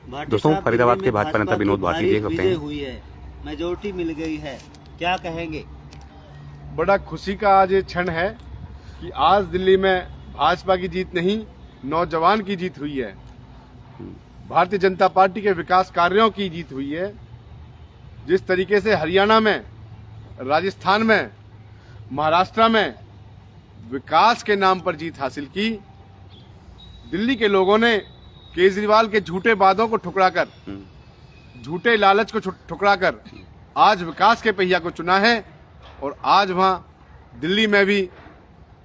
दोस्तों, फरीदाबाद के भाजपा नेता विनोद भाटी देख सकते हैं, हुई है, मेजोरिटी मिल गई है, क्या कहेंगे? बड़ा खुशी का आज ये क्षण है कि आज दिल्ली में भाजपा की जीत नहीं, नौजवान की जीत हुई है। भारतीय जनता पार्टी के विकास कार्यों की जीत हुई है। जिस तरीके से हरियाणा में, राजस्थान में, महाराष्ट्र में विकास के नाम पर जीत हासिल की, दिल्ली के लोगों ने केजरीवाल के झूठे वादों को ठुकराकर, झूठे लालच को ठुकराकर आज विकास के पहिया को चुना है। और आज वहां दिल्ली में भी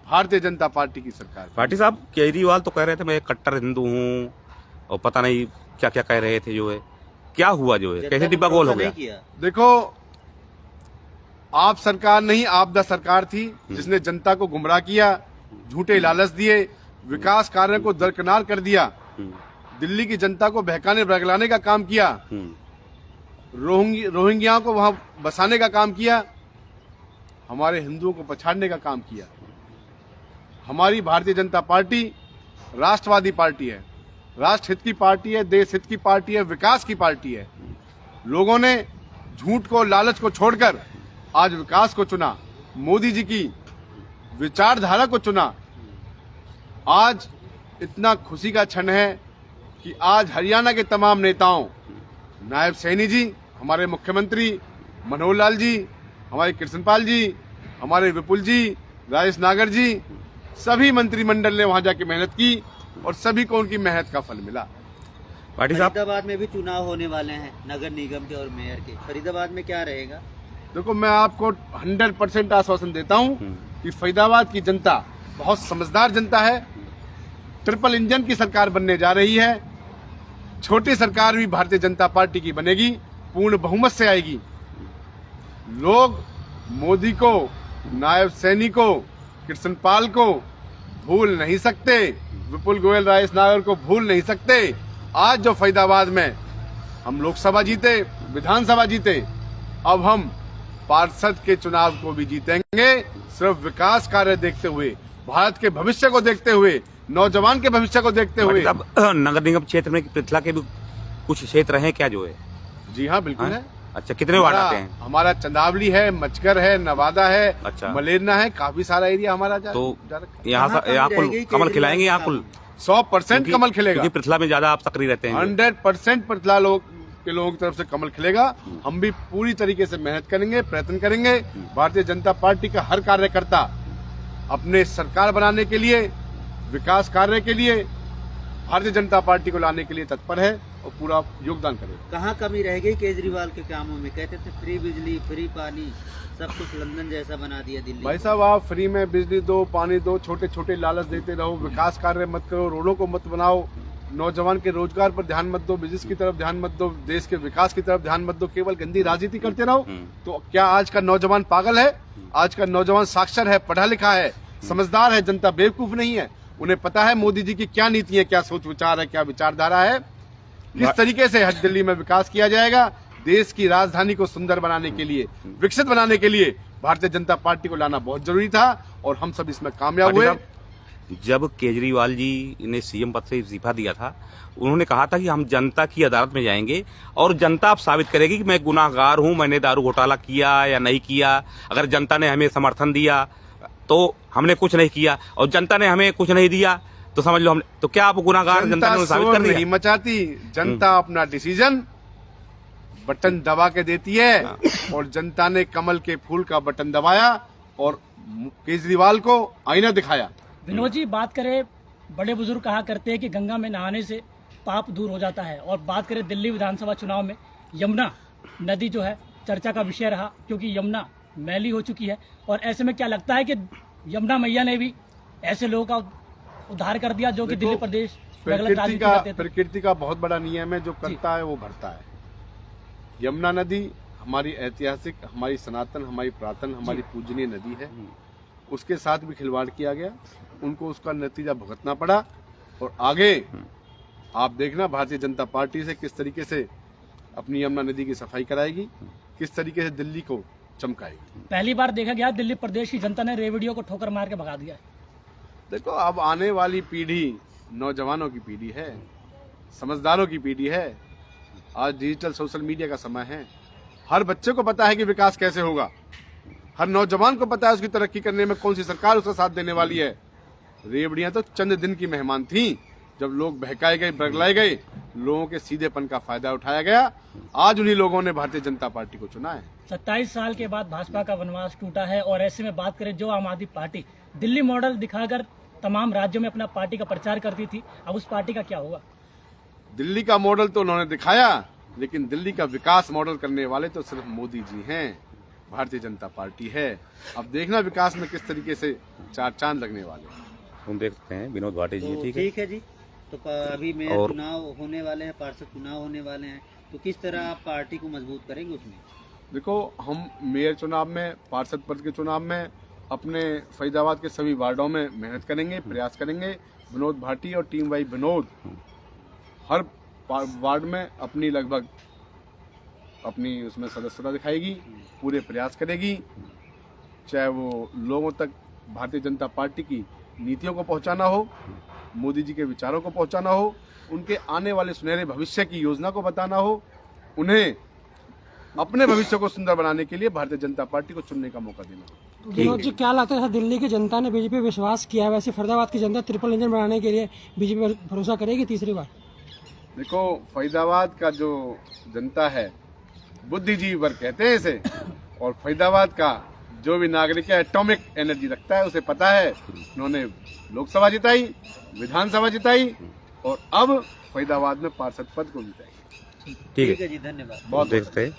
भारतीय जनता पार्टी की सरकार। भाटी साहब, केजरीवाल तो कह रहे थे मैं कट्टर हिंदू हूँ और पता नहीं क्या क्या कह रहे थे, जो है क्या हुआ, जो है कैसे डिब्बा गोल हो गया? देखो, आप सरकार नहीं, आपदा सरकार थी जिसने जनता को गुमराह किया, झूठे लालच दिए, विकास कार्यों को दरकिनार कर दिया, दिल्ली की जनता को बहकाने बरगलाने का काम किया, रोहिंग्या को वहां बसाने का काम किया, हमारे हिंदुओं को पछाड़ने का काम किया। हमारी भारतीय जनता पार्टी राष्ट्रवादी पार्टी है, राष्ट्र हित की पार्टी है, देश हित की पार्टी है, विकास की पार्टी है। लोगों ने झूठ को, लालच को छोड़कर आज विकास को चुना, मोदी जी की विचारधारा को चुना। आज इतना खुशी का क्षण है कि आज हरियाणा के तमाम नेताओं, नायब सैनी जी, हमारे मुख्यमंत्री मनोहर लाल जी, हमारे कृष्णपाल जी, हमारे विपुल जी, राजेश नागर जी, सभी मंत्रिमंडल ने वहां जाके मेहनत की और सभी को उनकी मेहनत का फल मिला। भाटी साहब, फरीदाबाद में भी चुनाव होने वाले हैं, नगर निगम के और मेयर के। फरीदाबाद में क्या रहेगा? देखो, मैं आपको 100% आश्वासन देता हूं कि फरीदाबाद की जनता बहुत समझदार जनता है। ट्रिपल इंजन की सरकार बनने जा रही है। छोटी सरकार भी भारतीय जनता पार्टी की बनेगी, पूर्ण बहुमत से आएगी। लोग मोदी को, नायब सैनी को, कृष्णपाल को भूल नहीं सकते, विपुल गोयल, राजेश नागर को भूल नहीं सकते। आज जो फरीदाबाद में हम लोकसभा जीते, विधानसभा जीते, अब हम पार्षद के चुनाव को भी जीतेंगे, सिर्फ विकास कार्य देखते हुए, भारत के भविष्य को देखते हुए, नौजवान के भविष्य को देखते हुए। नगर निगम क्षेत्र में पृथला के भी कुछ क्षेत्र हैं क्या, जो है? जी हाँ, बिल्कुल है। अच्छा, कितने वार्ड आते हैं? हमारा चंदावली है, मचकर है, नवादा है, अच्छा, मलेरना है, काफी सारा एरिया हमारा। तो यहाँ कमल खिलाएंगे, यहाँ कुल 100% कमल खिलेगा, क्योंकि पृथला में ज्यादा आप सक्रिय रहते हैं। 100% पृथला के लोगों की तरफ से कमल खिलेगा। हम भी पूरी तरीके से मेहनत करेंगे, प्रयत्न करेंगे। भारतीय जनता पार्टी का हर कार्यकर्ता अपने सरकार बनाने के लिए, विकास कार्य के लिए, भारतीय जनता पार्टी को लाने के लिए तत्पर है और पूरा योगदान करेगा। कहाँ कमी रह गई केजरीवाल के कामों में? कहते थे फ्री बिजली, फ्री पानी, सब कुछ लंदन जैसा बना दिया दिल्ली। भाई साहब, आप फ्री में बिजली दो, पानी दो, छोटे छोटे लालच देते रहो, विकास कार्य मत करो, रोडों को मत बनाओ, नौजवान के रोजगार पर ध्यान मत दो, बिजनेस की तरफ ध्यान मत दो, देश के विकास की तरफ ध्यान मत दो, केवल गंदी राजनीति करते रहो। तो क्या आज का नौजवान पागल है? आज का नौजवान साक्षर है, पढ़ा लिखा है, समझदार है। जनता बेवकूफ नहीं है। उन्हें पता है मोदी जी की क्या नीति है, क्या सोच विचार है, क्या विचारधारा है, किस तरीके से दिल्ली में विकास किया जाएगा। देश की राजधानी को सुंदर बनाने के लिए, विकसित बनाने के लिए भारतीय जनता पार्टी को लाना बहुत जरूरी था और हम सब इसमें कामयाब हुए। जब केजरीवाल जी ने सीएम पद से इस्तीफा दिया था, उन्होंने कहा था कि हम जनता की अदालत में जाएंगे और जनता अब साबित करेगी कि मैं गुनाहगार हूं, मैंने दारू घोटाला किया या नहीं किया। अगर जनता ने हमें समर्थन दिया तो हमने कुछ नहीं किया, और जनता ने हमें कुछ नहीं दिया तो समझ लो हमने, तो क्या आप गुनाहगार? जनता ने साबित कर दिया। नहीं मचाती जनता, अपना डिसीजन बटन दबा के देती है और जनता ने कमल के फूल का बटन दबाया और केजरीवाल को आईना दिखाया। विनोद जी, बात करें, बड़े बुजुर्ग कहा करते हैं कि गंगा में नहाने से पाप दूर हो जाता है, और बात करें दिल्ली विधानसभा चुनाव में यमुना नदी जो है चर्चा का विषय रहा, क्योंकि यमुना मैली हो चुकी है। और ऐसे में क्या लगता है कि यमुना मैया ने भी ऐसे लोगों का उद्धार कर दिया जो कि दिल्ली प्रदेश प्रकृति का बहुत बड़ा नियम है, जो करता है वो भरता है। यमुना नदी हमारी ऐतिहासिक, हमारी सनातन, हमारी पुरातन, हमारी पूजनीय नदी है। उसके साथ भी खिलवाड़ किया गया, उनको उसका नतीजा भुगतना पड़ा। और आगे आप देखना भारतीय जनता पार्टी से किस तरीके से अपनी यमुना नदी की सफाई कराएगी, किस तरीके से दिल्ली को चमकाएगी। पहली बार देखा गया दिल्ली प्रदेश की जनता ने रेवड़ियों को ठोकर मार के भगा दिया है। देखो, अब आने वाली पीढ़ी नौजवानों की पीढ़ी है, समझदारों की पीढ़ी है। आज डिजिटल सोशल मीडिया का समय है। हर बच्चे को पता है कि विकास कैसे होगा, हर नौजवान को पता है उसकी तरक्की करने में कौन सी सरकार उसका साथ देने वाली है। रेवड़ियां तो चंद दिन की मेहमान थी, जब लोग बहकाए गए, बरगलाए गए, लोगों के सीधेपन का फायदा उठाया गया। आज उन्हीं लोगों ने भारतीय जनता पार्टी को चुना है। 27 साल के बाद भाजपा का वनवास टूटा है और ऐसे में बात करें जो आम आदमी पार्टी दिल्ली मॉडल दिखाकर तमाम राज्यों में अपना पार्टी का प्रचार करती थी, अब उस पार्टी का क्या होगा? दिल्ली का मॉडल तो उन्होंने दिखाया, लेकिन दिल्ली का विकास मॉडल करने वाले तो सिर्फ मोदी जी हैं, भारतीय जनता पार्टी है। अब देखना विकास में किस तरीके से चार चांद लगने वाले हैं। हम देखते हैं विनोद भाटी जी। तो ठीक है। ठीक है जी। तो अभी मेयर और- चुनाव होने वाले हैं, पार्षद चुनाव होने वाले हैं, तो किस तरह आप पार्टी को मजबूत करेंगे उसमें? देखो, हम मेयर चुनाव में, पार्षद पद के चुनाव में अपने फरीदाबाद के सभी वार्डों में मेहनत करेंगे, प्रयास करेंगे। विनोद भाटी और team why Vinod her ward में अपनी लगभग अपनी उसमें सदस्यता दिखाएगी, पूरे प्रयास करेगी, चाहे वो लोगों तक भारतीय जनता पार्टी की नीतियों को पहुंचाना हो, मोदी जी के विचारों को पहुंचाना हो, उनके आने वाले सुनहरे भविष्य की योजना को बताना हो, उन्हें अपने भविष्य को सुंदर बनाने के लिए भारतीय जनता पार्टी को चुनने का मौका देना हो। विनोद जी, क्या लगता है दिल्ली की जनता ने बीजेपी पर विश्वास किया है, वैसे फरीदाबाद की जनता ट्रिपल इंजन बनाने के लिए बीजेपी पर भरोसा करेगी तीसरी बार? देखो, फरीदाबाद का जो जनता है बुद्धिजीवी वर्ग कहते हैं इसे, और फरीदाबाद का जो भी नागरिक है एटॉमिक एनर्जी रखता है, उसे पता है। उन्होंने लोकसभा जिताई, विधानसभा जिताई और अब फरीदाबाद में पार्षद पद को जिताई। ठीक ठीक है। है जी, धन्यवाद। बहुत देखते हैं।